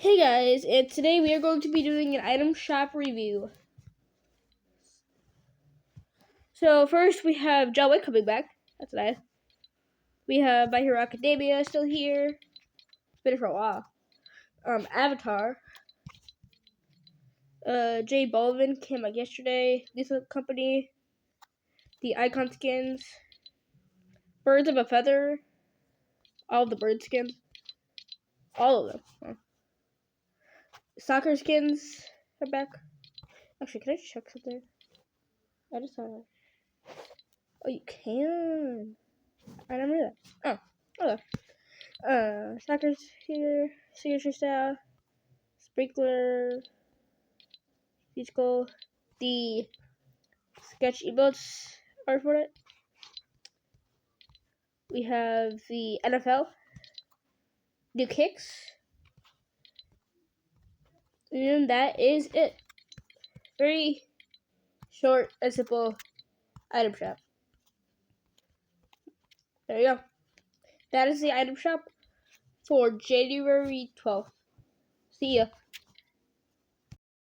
Hey guys, and today we are going to be doing an item shop review. So first we have John Wick coming back. That's nice. We have My Hero Academia still here. It's been here for a while. Avatar. J Balvin came out yesterday. Lisa Company. The Icon skins. Birds of a Feather. All of the bird skins. All of them. Soccer skins are back. Actually, can I check something? I just saw that. Oh, you can. I never knew that. Oh, okay. Soccer's here. Signature style. Sprinkler. Musical. The sketch emotes are for it. We have the NFL. New kicks. And that is it. Very short and simple item shop. There you go. That is the item shop for January 12th. See ya.